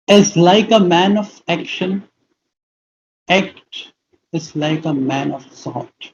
is like a man of action, act is like a man of thought.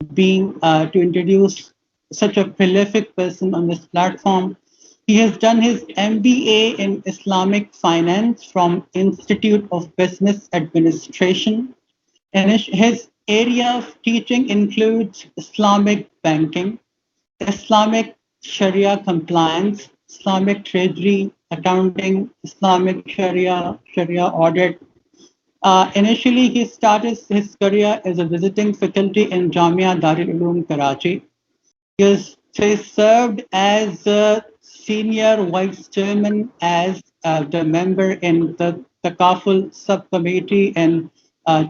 being to introduce such a prolific person on this platform. He has done his MBA in Islamic Finance from Institute of Business Administration. And his area of teaching includes Islamic banking, Islamic Sharia compliance, Islamic treasury, accounting, Islamic Sharia audit. Initially, he started his career as a visiting faculty in Jamia Darul Uloom, Karachi. He served as a senior vice chairman, as the member in the Takaful subcommittee in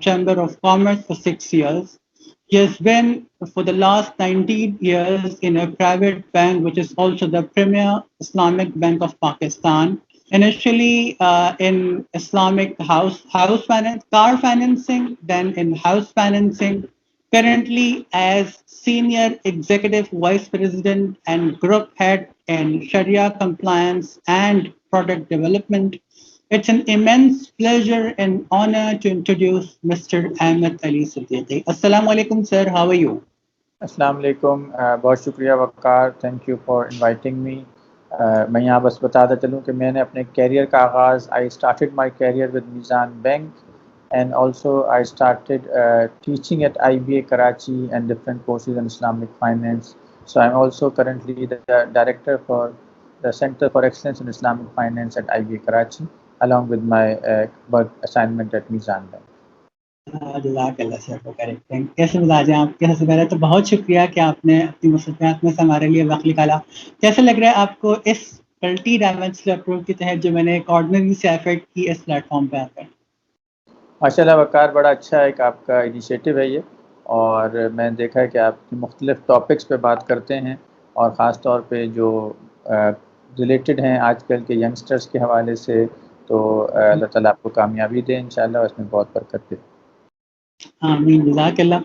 Chamber of Commerce for 6 years. He has been for the last 19 years in a private bank, which is also the premier Islamic Bank of Pakistan. Initially in Islamic house finance, car financing, then in house financing. Currently as Senior Executive Vice President and Group Head in Sharia Compliance and Product Development. It's an immense pleasure and honor to introduce Mr. Ahmed Ali Siddiqui. Assalamu alaikum, sir. How are you? السلام علیکم، بہت شکریہ Waqar, thank you for inviting me. میں یہاں بس بتاتا چلوں کہ میں نے اپنے کیریئر کا آغاز I started my career with Meezan bank and also I started teaching at I B A Karachi and different courses in Islamic finance. So I am also currently the director for the centre for excellence in Islamic finance at I B A Karachi along with my work assignment at Mizan Bank. جزاک اللہ سر کو کریں. کیسے مزاج ہیں آپ کے؟ پہلے تو بہت شکریہ کہ آپ نے اپنی مصروفیات میں سے ہمارے لیے وقت نکالا. کیسا لگ رہا ہے آپ کو اس ملٹی ڈائمینشنل اپروچ کے تحت جو میں نے ایک آرڈنری سے ایفرٹ کی اس پلیٹ فارم پہ آ کر؟ ماشاء اللہ وقار، بڑا اچھا ایک آپ کا انیشیٹو ہے یہ، اور میں نے دیکھا ہے کہ آپ مختلف ٹاپکس پہ بات کرتے ہیں اور خاص طور پہ جو ریلیٹڈ ہیں آج کل کے ینگسٹرز کے حوالے سے. تو اللہ تعالیٰ آپ کو کامیابی دے انشاءاللہ، اس میں بہت برکت دے. آمین، جزاک اللہ.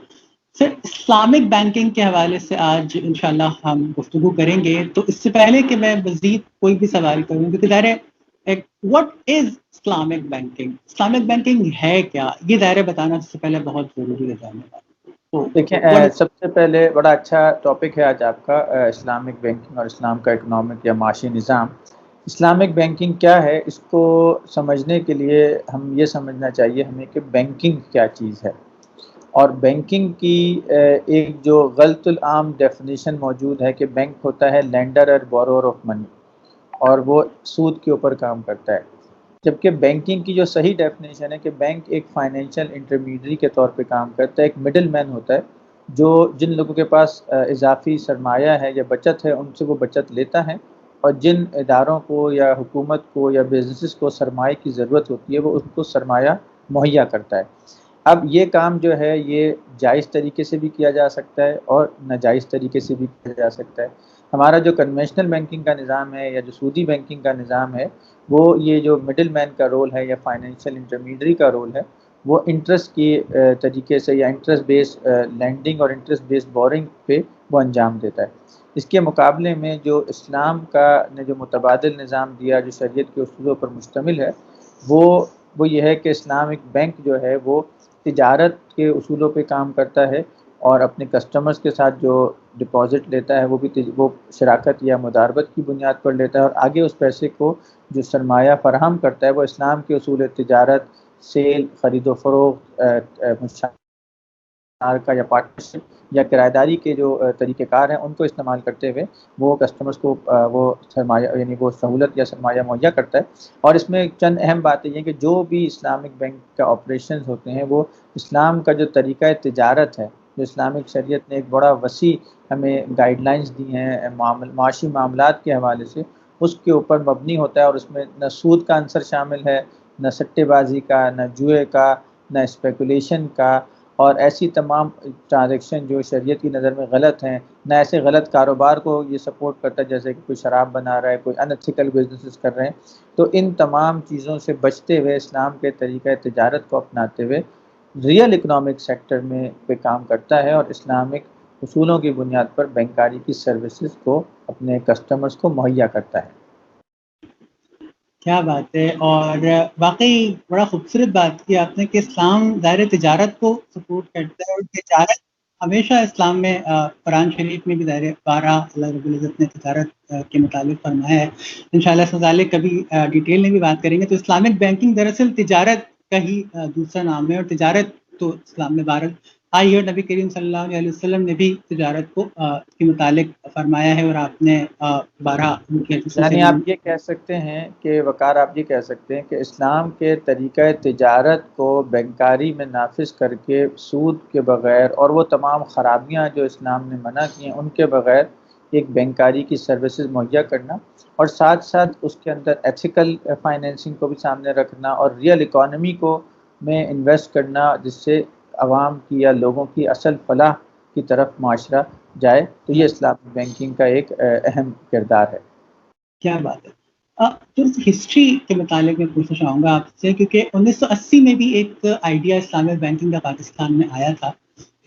سر، اسلامک بینکنگ کے حوالے سے آج انشاءاللہ ہم گفتگو کریں گے. تو اس سے پہلے کہ میں مزید کوئی بھی سوال کروں، کیونکہ ظاہر ہے what is Islamic banking, Islamic banking ہے کیا، یہ ظاہر بتانا سب سے پہلے بہت ضروری ہے جاننے کا. دیکھیں، سب سے پہلے بڑا اچھا ٹاپک ہے آج آپ کا، اسلامک بینکنگ اور اسلام کا اکنامک یا معاشی نظام. اسلامک بینکنگ کیا ہے، اس کو سمجھنے کے لیے ہم یہ سمجھنا چاہیے ہمیں کہ بینکنگ کیا چیز ہے. اور بینکنگ کی ایک جو غلط العام ڈیفینیشن موجود ہے کہ بینک ہوتا ہے لینڈر اور بورور آف منی، اور وہ سود کے اوپر کام کرتا ہے. جبکہ بینکنگ کی جو صحیح ڈیفینیشن ہے کہ بینک ایک فائنینشیل انٹرمیڈری کے طور پہ کام کرتا ہے، ایک مڈل مین ہوتا ہے جو جن لوگوں کے پاس اضافی سرمایہ ہے یا بچت ہے ان سے وہ بچت لیتا ہے، اور جن اداروں کو یا حکومت کو یا بزنسز کو سرمایہ کی ضرورت ہوتی ہے وہ ان کو سرمایہ مہیا کرتا ہے. اب یہ کام جو ہے یہ جائز طریقے سے بھی کیا جا سکتا ہے اور ناجائز طریقے سے بھی کیا جا سکتا ہے. ہمارا جو کنونشنل بینکنگ کا نظام ہے یا جو سودی بینکنگ کا نظام ہے، وہ یہ جو مڈل مین کا رول ہے یا فائنینشیل انٹرمیڈری کا رول ہے، وہ انٹرسٹ کی طریقے سے یا انٹرسٹ بیس لینڈنگ اور انٹرسٹ بیس بورنگ پہ وہ انجام دیتا ہے. اس کے مقابلے میں جو اسلام کا نے جو متبادل نظام دیا جو شریعت کے اصولوں پر مشتمل ہے، وہ یہ ہے کہ اسلامک بینک جو ہے وہ تجارت کے اصولوں پہ کام کرتا ہے، اور اپنے کسٹمرز کے ساتھ جو ڈپازٹ لیتا ہے وہ بھی وہ شراکت یا مداربت کی بنیاد پر لیتا ہے، اور آگے اس پیسے کو جو سرمایہ فراہم کرتا ہے وہ اسلام کے اصول تجارت، سیل، خرید و فروخت، کا یا پارٹنرشپ یا کرایہ داری کے جو طریقہ کار ہیں ان کو استعمال کرتے ہوئے وہ کسٹمرز کو وہ سرمایہ یعنی وہ سہولت یا سرمایہ مہیا کرتا ہے۔ اور اس میں چند اہم باتیں یہ کہ جو بھی اسلامک بینک کا آپریشنز ہوتے ہیں وہ اسلام کا جو طریقہ تجارت ہے، جو اسلامک شریعت نے ایک بڑا وسیع ہمیں گائیڈ لائنز دی ہیں معاشی معاملات کے حوالے سے، اس کے اوپر مبنی ہوتا ہے، اور اس میں نہ سود کا عنصر شامل ہے، نہ سٹے بازی کا، نہ جوئے کا، نہ اسپیکولیشن کا، اور ایسی تمام ٹرانزیکشن جو شریعت کی نظر میں غلط ہیں، نہ ایسے غلط کاروبار کو یہ سپورٹ کرتا ہے جیسے کہ کوئی شراب بنا رہا ہے، کوئی ان ایتھیکل بزنسز کر رہے ہیں۔ تو ان تمام چیزوں سے بچتے ہوئے اسلام کے طریقہ تجارت کو اپناتے ہوئے ریئل اکنامک سیکٹر میں پہ کام کرتا ہے، اور اسلامک اصولوں کی بنیاد پر بینکاری کی سروسز کو اپنے کسٹمرز کو مہیا کرتا ہے۔ کیا بات ہے، اور واقعی بڑا خوبصورت بات کی آپ نے کہ اسلام ظاہر تجارت کو سپورٹ کرتا ہے، اور تجارت ہمیشہ اسلام میں قرآن شریف میں بھی ظاہر 12 اللہ رب العزت نے تجارت کے متعلق فرمایا ہے۔ انشاءاللہ اس متعلق کبھی ڈیٹیل میں بھی بات کریں گے۔ تو اسلامک بینکنگ دراصل تجارت کا ہی دوسرا نام ہے، اور تجارت تو اسلام میں بہرحال آئی، اور نبی کریم صلی اللہ علیہ وسلم نے بھی تجارت کو کے متعلق فرمایا ہے، اور آپ نے 12 ان کے حدیثوں سے یعنی آپ یہ کہہ سکتے ہیں کہ وقار آپ یہ کہہ سکتے ہیں کہ اسلام کے طریقہ تجارت کو بینکاری میں نافذ کر کے سود کے بغیر اور وہ تمام خرابیاں جو اسلام نے منع کی ہیں ان کے بغیر ایک بینکاری کی سروسز مہیا کرنا، اور ساتھ ساتھ اس کے اندر ایتھیکل فائنینسنگ کو بھی سامنے رکھنا، اور ریئل اکانومی کو میں انویسٹ کرنا جس سے عوام کی یا لوگوں کی اصل فلاح کی طرف معاشرہ جائے، تو یہ اسلامی بینکنگ کا ایک اہم کردار ہے۔ کیا بات ہے۔ ہسٹری کے متعلق میں پوچھنا چاہوں گا آپ سے، کیونکہ 1980 میں بھی ایک آئیڈیا اسلامک بینکنگ کا پاکستان میں آیا تھا،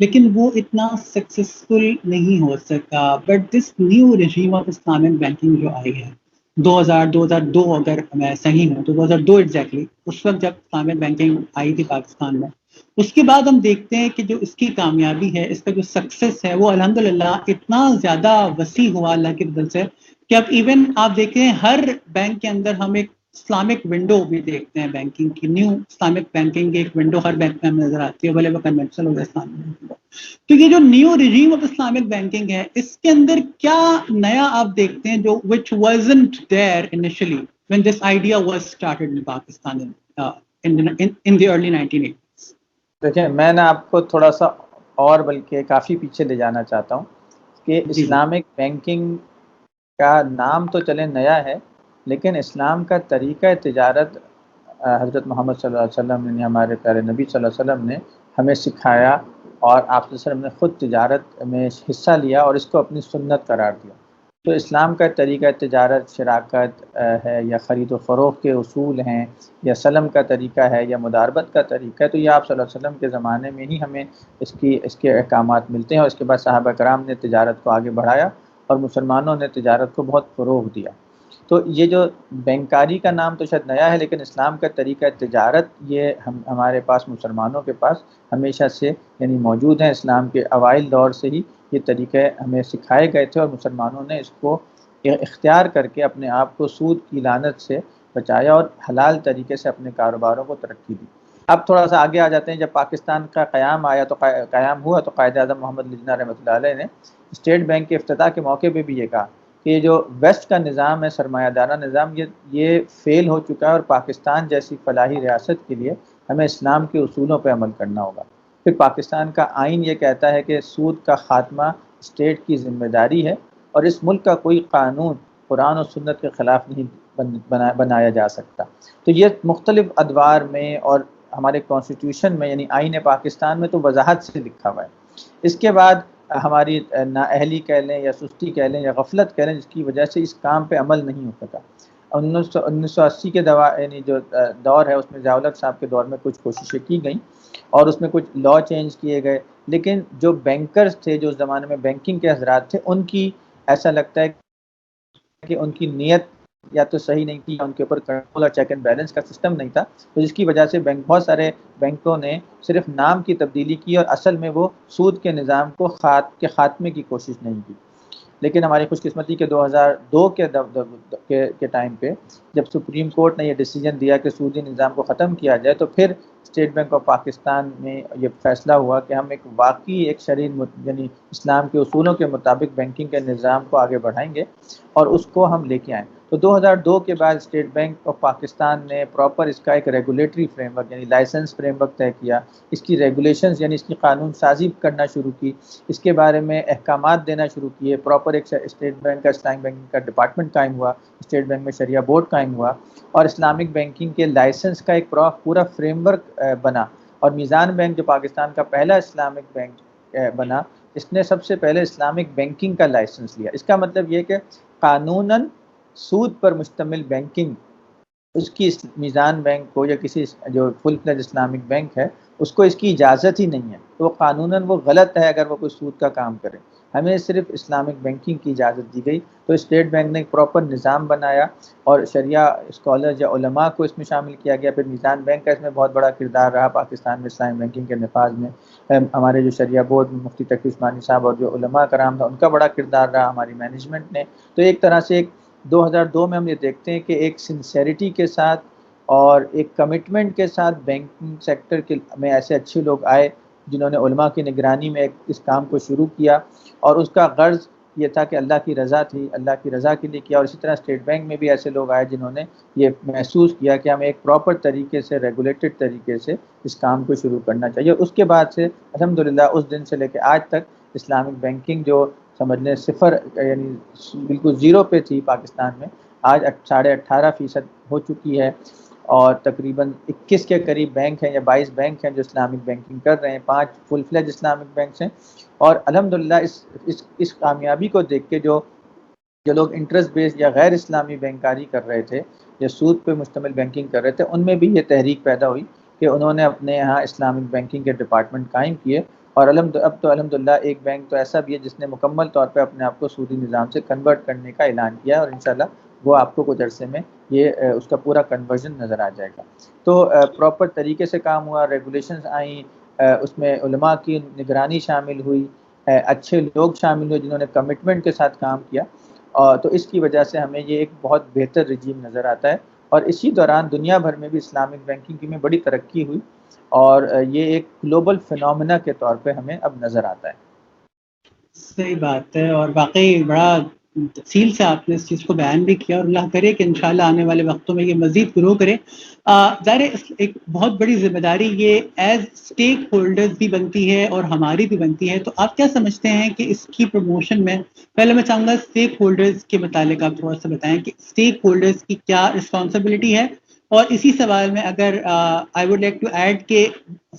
لیکن وہ اتنا سکسیسفل نہیں ہو سکا۔ But this new regime of Islamic banking جو آئی ہے 2002 اگر میں صحیح ہوں تو 2002 ایگزیکٹلی، اس وقت جب اسلامک بینکنگ آئی تھی پاکستان میں، اس کے بعد ہم دیکھتے ہیں کہ جو اس کی کامیابی ہے، اس کا جو سکسیس ہے، وہ الحمدللہ اتنا زیادہ وسیع ہوا اللہ کے فضل سے کہ اب ایون آپ دیکھیں ہر بینک کے اندر ہم ایک اسلامک ونڈو بھی دیکھتے ہیں بینکنگ کی، نیو اسلامک بینکنگ ایک ونڈو ہر بینک میں ہمیں نظر آتی ہے، بھلے وہ کنونشنل ہو جائے اسلامک بینکنگ۔ تو یہ جو new regime of Islamic banking ہے، اس کے اندر کیا نیا آپ دیکھتے ہیں جو which wasn't there initially when this idea was started in Pakistan in the early 1980s؟ دیکھیں میں نے آپ کو تھوڑا سا اور بلکہ کافی پیچھے لے جانا چاہتا ہوں کہ جی جی اسلامک بینکنگ کا نام تو چلے نیا ہے، لیکن اسلام کا طریقہ تجارت حضرت محمد صلی اللہ علیہ وسلم نے، ہمارے پیارے نبی صلی اللہ علیہ وسلم نے ہمیں سکھایا، اور آپ صلی اللہ علیہ وسلم نے خود تجارت میں حصہ لیا اور اس کو اپنی سنت قرار دیا۔ تو اسلام کا طریقہ تجارت شراکت ہے، یا خرید و فروخت کے اصول ہیں، یا سلم کا طریقہ ہے، یا مداربت کا طریقہ ہے، تو یہ آپ صلی اللہ علیہ وسلم کے زمانے میں ہی ہمیں اس کے احکامات ملتے ہیں، اور اس کے بعد صحابہ کرام نے تجارت کو آگے بڑھایا اور مسلمانوں نے تجارت کو بہت فروغ دیا۔ تو یہ جو بینکاری کا نام تو شاید نیا ہے، لیکن اسلام کا طریقہ تجارت یہ ہمارے پاس مسلمانوں کے پاس ہمیشہ سے یعنی موجود ہیں۔ اسلام کے اوائل دور سے ہی یہ طریقے ہمیں سکھائے گئے تھے، اور مسلمانوں نے اس کو اختیار کر کے اپنے آپ کو سود کی لعنت سے بچایا اور حلال طریقے سے اپنے کاروباروں کو ترقی دی۔ اب تھوڑا سا آگے آ جاتے ہیں۔ جب پاکستان کا قیام ہوا تو قائد اعظم محمد علی جناح رحمۃ اللہ علیہ نے اسٹیٹ بینک کے افتتاح کے موقع پہ بھی یہ کہا کہ جو ویسٹ کا نظام ہے، سرمایہ دارہ نظام، یہ فیل ہو چکا ہے، اور پاکستان جیسی فلاحی ریاست کے لیے ہمیں اسلام کے اصولوں پہ عمل کرنا ہوگا۔ پھر پاکستان کا آئین یہ کہتا ہے کہ سود کا خاتمہ اسٹیٹ کی ذمہ داری ہے، اور اس ملک کا کوئی قانون قرآن و سنت کے خلاف نہیں بنایا جا سکتا۔ تو یہ مختلف ادوار میں اور ہمارے کانسٹیٹیوشن میں یعنی آئین پاکستان میں تو وضاحت سے لکھا ہوا ہے۔ اس کے بعد ہماری نااہلی کہہ لیں یا سستی کہہ لیں یا غفلت کہہ لیں، جس کی وجہ سے اس کام پہ عمل نہیں ہو سکا۔ 1980 کے یعنی جو دور ہے، اس میں ضیاء الحق صاحب کے دور میں کچھ کوششیں کی گئیں، اور اس میں کچھ لا چینج کیے گئے، لیکن جو بینکرز تھے، جو اس زمانے میں بینکنگ کے حضرات تھے، ان کی ایسا لگتا ہے کہ ان کی نیت یا تو صحیح نہیں تھی، یا ان کے اوپر کنٹرول اور چیک اینڈ بیلنس کا سسٹم نہیں تھا، تو جس کی وجہ سے بہت سارے بینکوں نے صرف نام کی تبدیلی کی، اور اصل میں وہ سود کے نظام کو خاتمے کی کوشش نہیں کی۔ لیکن ہماری خوش قسمتی کہ 2002 کے ٹائم پہ جب سپریم کورٹ نے یہ ڈیسیجن دیا کہ سودی نظام کو ختم کیا جائے، تو پھر اسٹیٹ بینک آف پاکستان میں یہ فیصلہ ہوا کہ ہم ایک واقعی ایک شرعی یعنی اسلام کے اصولوں کے مطابق بینکنگ کے نظام کو آگے بڑھائیں گے اور اس کو ہم لے کے آئیں۔ تو 2002 کے بعد اسٹیٹ بینک آف پاکستان نے پراپر اس کا ایک ریگولیٹری فریم ورک یعنی لائسنس فریم ورک طے کیا، اس کی ریگولیشنز یعنی اس کی قانون سازی کرنا شروع کی، اس کے بارے میں احکامات دینا شروع کیے، پراپر ایک اسٹیٹ بینک کا اسلامک بینکنگ کا ڈپارٹمنٹ قائم ہوا، اسٹیٹ بینک میں شریعہ بورڈ قائم ہوا، اور اسلامک بینکنگ کے لائسنس کا ایک پورا فریم ورک بنا۔ اور میزان بینک جو پاکستان کا پہلا اسلامک بینک بنا، اس نے سب سے پہلے اسلامک بینکنگ کا لائسنس لیا۔ اس کا مطلب یہ کہ قانوناً سود پر مشتمل بینکنگ اس کی میزان بینک کو یا کسی جو فل فلیج اسلامک بینک ہے اس کو اس کی اجازت ہی نہیں ہے، تو قانوناً وہ غلط ہے اگر وہ کوئی سود کا کام کرے۔ ہمیں صرف اسلامک بینکنگ کی اجازت دی گئی، تو اسٹیٹ بینک نے ایک پراپر نظام بنایا اور شریعہ اسکالر یا علماء کو اس میں شامل کیا گیا۔ پھر میزان بینک کا اس میں بہت بڑا کردار رہا پاکستان میں اسلامک بینکنگ کے نفاذ میں۔ ہمارے جو شریعہ بورڈ میں مفتی تقی عثمانی صاحب اور جو علماء کرام تھا ان کا بڑا کردار رہا، ہماری مینجمنٹ نے۔ تو ایک طرح سے 2002 میں ہم یہ دیکھتے ہیں کہ ایک سنسیریٹی کے ساتھ اور ایک کمٹمنٹ کے ساتھ بینکنگ سیکٹر میں ایسے اچھے لوگ آئے جنہوں نے علماء کی نگرانی میں اس کام کو شروع کیا، اور اس کا غرض یہ تھا کہ اللہ کی رضا تھی، اللہ کی رضا کے لیے کیا۔ اور اسی طرح اسٹیٹ بینک میں بھی ایسے لوگ آئے جنہوں نے یہ محسوس کیا کہ ہمیں ایک پراپر طریقے سے ریگولیٹڈ طریقے سے اس کام کو شروع کرنا چاہیے۔ اس کے بعد سے الحمدللہ اس دن سے لے کے آج تک اسلامک بینکنگ جو سمجھ لیں صفر یعنی بالکل زیرو پہ تھی پاکستان میں، آج 18.5% ہو چکی ہے، اور تقریباً 21 کے قریب بینک ہیں یا 22 بینک ہیں جو اسلامک بینکنگ کر رہے ہیں، 5 فل فلیج اسلامک بینکس ہیں۔ اور الحمدللہ اس کامیابی کو دیکھ کے جو لوگ انٹرسٹ بیس یا غیر اسلامی بینکاری کر رہے تھے یا سود پہ مشتمل بینکنگ کر رہے تھے، ان میں بھی یہ تحریک پیدا ہوئی کہ انہوں نے اپنے یہاں اسلامک بینکنگ کے ڈپارٹمنٹ قائم کیے۔ اور اب تو الحمدللہ ایک بینک تو ایسا بھی ہے جس نے مکمل طور پہ اپنے آپ کو سودی نظام سے کنورٹ کرنے کا اعلان کیا ہے، اور انشاءاللہ وہ آپ کو کچھ عرصے میں یہ اس کا پورا کنورژن نظر آ جائے گا۔ تو پراپر طریقے سے کام ہوا، ریگولیشنز آئیں، اس میں علماء کی نگرانی شامل ہوئی، اچھے لوگ شامل ہوئے جنہوں نے کمٹمنٹ کے ساتھ کام کیا، اور تو اس کی وجہ سے ہمیں یہ ایک بہت بہتر رجیم نظر آتا ہے۔ اور اسی دوران دنیا بھر میں بھی اسلامک بینکنگ میں بڑی ترقی ہوئی، اور یہ ایک گلوبل فینومینا کے طور پہ ہمیں اب نظر آتا ہے۔ صحیح بات ہے، اور واقعی بڑا تفصیل سے آپ نے اس چیز کو بیان بھی کیا، اور اللہ کرے کہ انشاءاللہ آنے والے وقتوں میں یہ مزید گرو کرے۔ ظاہر ایک بہت بڑی ذمہ داری یہ ایز اسٹیک ہولڈرز بھی بنتی ہے اور ہماری بھی بنتی ہے، تو آپ کیا سمجھتے ہیں کہ اس کی پروموشن میں، پہلے میں چاہوں گا اسٹیک ہولڈرز کے متعلق آپ تھوڑا سا بتائیں کہ اسٹیک ہولڈرز کی کیا رسپانسبلٹی ہے، اور اسی سوال میں اگر I would like to add کہ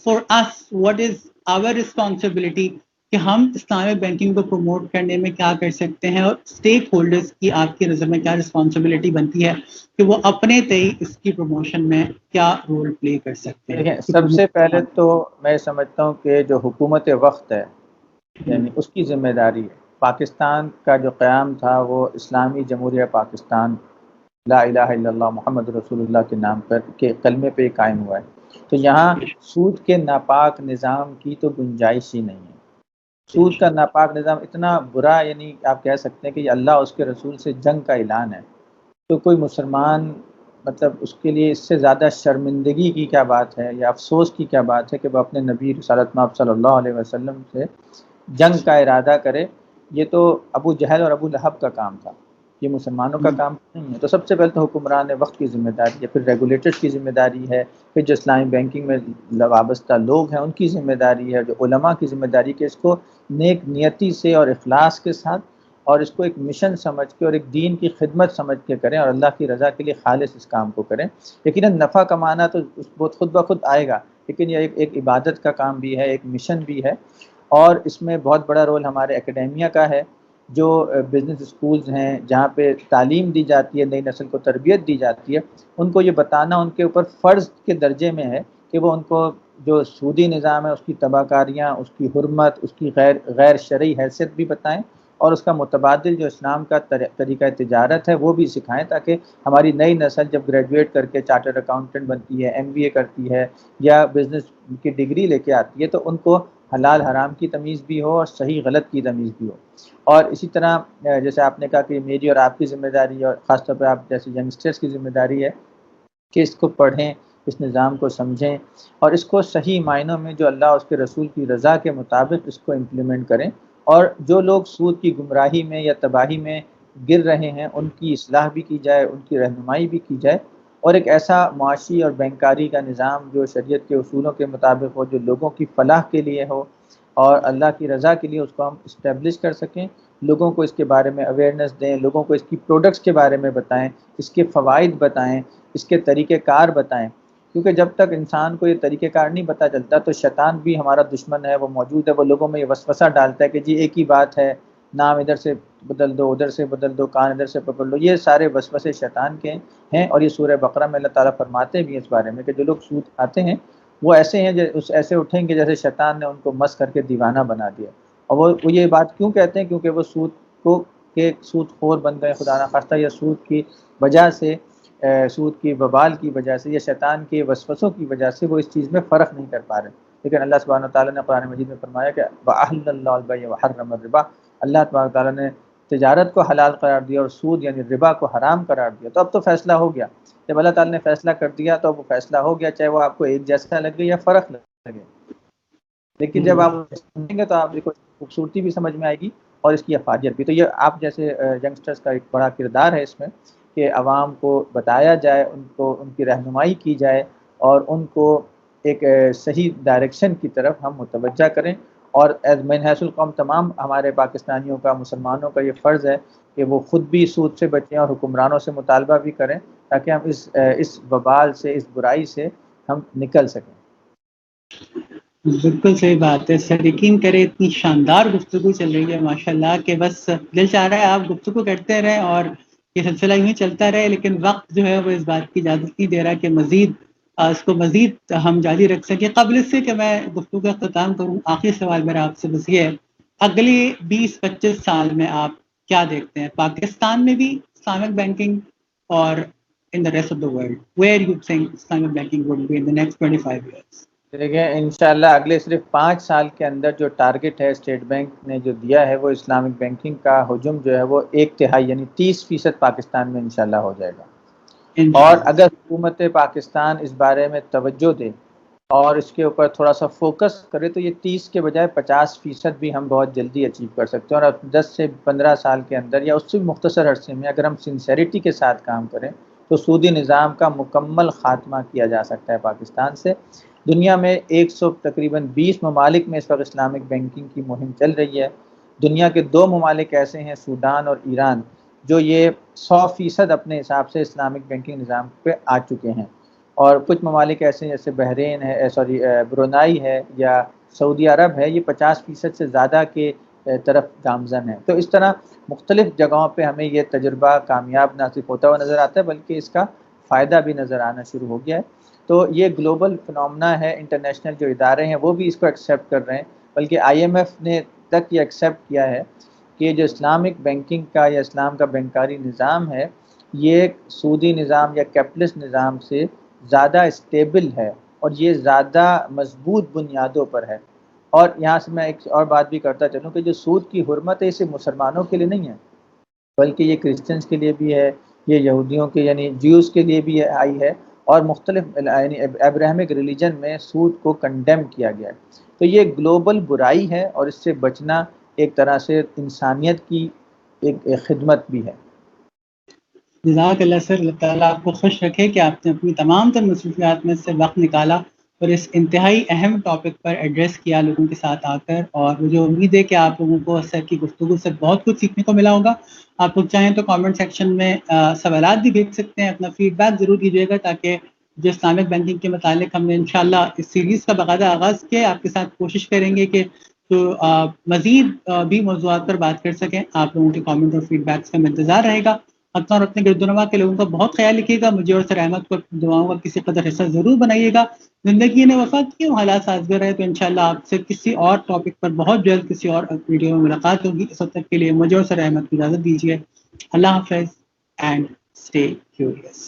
فار اس واٹ از آور رسپانسبلٹی، کہ ہم اسلامک بینکنگ کو پروموٹ کرنے میں کیا کر سکتے ہیں، اور اسٹیک ہولڈرز کی آپ کی نظر میں کیا رسپانسبلٹی بنتی ہے کہ وہ اپنے تئیں اس کی پروموشن میں کیا رول پلے کر سکتے ہیں؟ دیکھیں، سب سے پہلے تو میں سمجھتا ہوں کہ جو حکومت وقت ہے یعنی اس کی ذمہ داری ہے۔ پاکستان کا جو قیام تھا وہ اسلامی جمہوریہ پاکستان لا الہ الا اللہ محمد رسول اللہ کے نام پر کے کلمے پہ قائم ہوا ہے، تو یہاں سود کے ناپاک نظام کی تو گنجائش ہی نہیں ہے۔ سود کا ناپاک نظام اتنا برا، یعنی آپ کہہ سکتے ہیں کہ یہ اللہ اس کے رسول سے جنگ کا اعلان ہے۔ تو کوئی مسلمان مطلب اس کے لیے اس سے زیادہ شرمندگی کی کیا بات ہے یا افسوس کی کیا بات ہے کہ وہ اپنے نبی رسالت مآب صلی اللہ علیہ وسلم سے جنگ کا ارادہ کرے۔ یہ تو ابو جہل اور ابو لہب کا کام تھا، یہ مسلمانوں کا کام نہیں ہے۔ تو سب سے پہلے تو حکمران وقت کی ذمہ داری ہے، پھر ریگولیٹرز کی ذمہ داری ہے، پھر جو اسلامی بینکنگ میں وابستہ لوگ ہیں ان کی ذمہ داری ہے، جو علماء کی ذمہ داری کہ اس کو نیک نیتی سے اور اخلاص کے ساتھ اور اس کو ایک مشن سمجھ کے اور ایک دین کی خدمت سمجھ کے کریں، اور اللہ کی رضا کے لیے خالص اس کام کو کریں۔ یقیناً نفع کمانا تو خود بخود آئے گا، لیکن یہ ایک عبادت کا کام بھی ہے، ایک مشن بھی ہے، اور اس میں بہت بڑا رول ہمارے اکیڈیمیا کا ہے۔ جو بزنس اسکولز ہیں جہاں پہ تعلیم دی جاتی ہے، نئی نسل کو تربیت دی جاتی ہے، ان کو یہ بتانا ان کے اوپر فرض کے درجے میں ہے کہ وہ ان کو جو سودی نظام ہے اس کی تباہ کاریاں، اس کی حرمت، اس کی غیر شرعی حیثیت بھی بتائیں، اور اس کا متبادل جو اسلام کا طریقہ تجارت ہے وہ بھی سکھائیں، تاکہ ہماری نئی نسل جب گریجویٹ کر کے چارٹرڈ اکاؤنٹنٹ بنتی ہے، ایم بی اے کرتی ہے یا بزنس کی ڈگری لے کے آتی ہے، تو ان کو حلال حرام کی تمیز بھی ہو اور صحیح غلط کی تمیز بھی ہو. اور اسی طرح جیسے آپ نے کہا کہ میری اور آپ کی ذمہ داری ہے، اور خاص طور پہ آپ جیسے ینگسٹرس کی ذمہ داری ہے کہ اس کو پڑھیں، اس نظام کو سمجھیں اور اس کو صحیح معنوں میں جو اللہ اس کے رسول کی رضا کے مطابق اس کو امپلیمنٹ کریں. اور جو لوگ سود کی گمراہی میں یا تباہی میں گر رہے ہیں ان کی اصلاح بھی کی جائے، ان کی رہنمائی بھی کی جائے، اور ایک ایسا معاشی اور بینکاری کا نظام جو شریعت کے اصولوں کے مطابق ہو، جو لوگوں کی فلاح کے لیے ہو اور اللہ کی رضا کے لیے اس کو ہم اسٹیبلش کر سکیں. لوگوں کو اس کے بارے میں اویئرنیس دیں، لوگوں کو اس کی پروڈکٹس کے بارے میں بتائیں، اس کے فوائد بتائیں، اس کے طریقہ کار بتائیں. کیونکہ جب تک انسان کو یہ طریقہ کار نہیں پتہ چلتا تو شیطان بھی ہمارا دشمن ہے، وہ موجود ہے، وہ لوگوں میں یہ وسوسہ ڈالتا ہے کہ جی ایک ہی بات ہے، نام ادھر سے بدل دو، ادھر سے بدل دو، کان ادھر سے پکڑ لو. یہ سارے وسوسے شیطان کے ہیں، اور یہ سورہ بقرہ میں اللہ تعالیٰ فرماتے بھی ہیں اس بارے میں کہ جو لوگ سود کھاتے ہیں وہ ایسے ہیں ایسے اٹھیں گے جیسے شیطان نے ان کو مس کر کے دیوانہ بنا دیا. اور وہ یہ بات کیوں کہتے ہیں؟ کیونکہ وہ سود کو کہ سود خور بن گئے خدا نخواستہ، یا سود کی وجہ سے، سود کی وبال کی وجہ سے یا شیطان کے وسوسوں کی وجہ سے وہ اس چیز میں فرق نہیں کر پا رہے. لیکن اللہ سبحانہ وتعالیٰ نے قرآن مجید میں فرمایا کہ وَأَحَلَّ اللَّهُ الْبَيْعَ وَحَرَّمَ الرِّبَا، اللہ تبارک تعالیٰ نے تجارت کو حلال قرار دیا اور سود یعنی ربا کو حرام قرار دیا. تو اب تو فیصلہ ہو گیا. جب اللہ تعالیٰ نے فیصلہ کر دیا تو اب وہ فیصلہ ہو گیا، چاہے وہ آپ کو ایک جیسا لگے یا فرق لگے. لیکن جب آپ سمجھیں گے تو آپ کو خوبصورتی بھی سمجھ میں آئے گی اور اس کی افادیت بھی. تو یہ آپ جیسے ینگسٹرز کا ایک بڑا کردار ہے اس میں کہ عوام کو بتایا جائے، ان کو ان کی رہنمائی کی جائے اور ان کو ایک صحیح ڈائریکشن کی طرف ہم متوجہ کریں. اور من حیث القوم تمام ہمارے پاکستانیوں کا، مسلمانوں کا یہ فرض ہے کہ وہ خود بھی سود سے بچیں اور حکمرانوں سے مطالبہ بھی کریں تاکہ ہم اس وبال سے، اس برائی سے ہم نکل سکیں. بالکل صحیح بات ہے سر. یقین کرے اتنی شاندار گفتگو چل رہی ہے ماشاءاللہ کہ بس دل چاہ رہا ہے آپ گفتگو کرتے رہیں اور یہ سلسلہ یوں چلتا رہے، لیکن وقت جو ہے وہ اس بات کی اجازت نہیں دے رہا کہ مزید اس کو مزید ہم جاری رکھ سکیں. قبل اس سے کہ میں گفتگو کا اختتام کروں، آخری سوال میرا آپ سے بس یہ ہے، اگلے 20-25 سال میں آپ کیا دیکھتے ہیں پاکستان میں بھی اسلامک بینکنگ اور in the rest of the world? Where you think Islamic banking would be in the next 25 years? دیکھیں انشاءاللہ اگلے صرف 5 سال کے اندر جو ٹارگٹ ہے اسٹیٹ بینک نے جو دیا ہے وہ اسلامک بینکنگ کا حجم جو ہے وہ 1/3 یعنی 30% پاکستان میں انشاءاللہ ہو جائے گا. اور اگر حکومت پاکستان اس بارے میں توجہ دے اور اس کے اوپر تھوڑا سا فوکس کرے تو یہ 30 کے بجائے 50% بھی ہم بہت جلدی اچیو کر سکتے ہیں. اور 10 سے 15 سال کے اندر یا اس سے مختصر عرصے میں اگر ہم سنسیریٹی کے ساتھ کام کریں تو سودی نظام کا مکمل خاتمہ کیا جا سکتا ہے پاکستان سے. دنیا میں تقریباً 20 ممالک میں اس وقت اسلامک بینکنگ کی مہم چل رہی ہے. دنیا کے 2 ممالک ایسے ہیں، سوڈان اور ایران، جو یہ 100% اپنے حساب سے اسلامک بینکنگ نظام پہ آ چکے ہیں. اور کچھ ممالک ایسے ہیں جیسے بحرین ہے، برونائی ہے یا سعودی عرب ہے، یہ 50% سے زیادہ کے طرف گامزن ہے. تو اس طرح مختلف جگہوں پہ ہمیں یہ تجربہ کامیاب نہ صرف ہوتا ہوا نظر آتا ہے بلکہ اس کا فائدہ بھی نظر آنا شروع ہو گیا ہے. تو یہ گلوبل فنومنا ہے، انٹرنیشنل جو ادارے ہیں وہ بھی اس کو ایکسیپٹ کر رہے ہیں، بلکہ IMF نے تک یہ ایکسیپٹ کیا ہے کہ جو اسلامک بینکنگ کا یا اسلام کا بینکاری نظام ہے یہ سودی نظام یا کیپٹلسٹ نظام سے زیادہ اسٹیبل ہے اور یہ زیادہ مضبوط بنیادوں پر ہے. اور یہاں سے میں ایک اور بات بھی کرتا چلوں کہ جو سود کی حرمت ہے اسے مسلمانوں کے لیے نہیں ہے بلکہ یہ کرسچنز کے لیے بھی ہے، یہ یہودیوں کے یعنی جیوز کے لیے بھی آئی ہے، اور مختلف یعنی ابراہمک ریلیجن میں سود کو کنڈیم کیا گیا ہے. تو یہ گلوبل برائی ہے اور اس سے بچنا ایک طرح سے انسانیت کی ایک خدمت بھی ہے. جزاک اللہ سر. اللہ تعالیٰ آپ کو خوش رکھے کہ آپ نے اپنی تمام تر مصروفیات میں سے وقت نکالا اور اس انتہائی اہم ٹاپک پر ایڈریس کیا لوگوں کے ساتھ آ کر. اور مجھے امید ہے کہ آپ لوگوں کو سر کی گفتگو سے بہت کچھ سیکھنے کو ملا ہوگا. آپ لوگ چاہیں تو کامنٹ سیکشن میں سوالات بھی بھیج سکتے ہیں، اپنا فیڈ بیک ضرور دیجیے گا تاکہ جو اسلامک بینکنگ کے متعلق ہم نے انشاءاللہ اس سیریز کا باقاعدہ آغاز کیا، آپ کے ساتھ کوشش کریں گے کہ تو مزید بھی موضوعات پر بات کر سکیں. آپ لوگوں کے کامنٹ اور فیڈ بیکس کا انتظار رہے گا. اپنا اور اپنے گرد و نواح کے لوگوں کا بہت خیال رکھیے گا. مجھے اور سر احمد کو دعاؤں کا کسی قدر حصہ ضرور بنائیے گا. زندگی نے وفا کی، حالات سازگار رہے تو انشاءاللہ آپ سے کسی اور ٹاپک پر بہت جلد کسی اور ویڈیو میں ملاقات ہوگی. اس وقت تک کے لیے مجھے اور سر احمد کو اجازت دیجیے. اللہ حافظ اینڈ اسٹے کیوریس.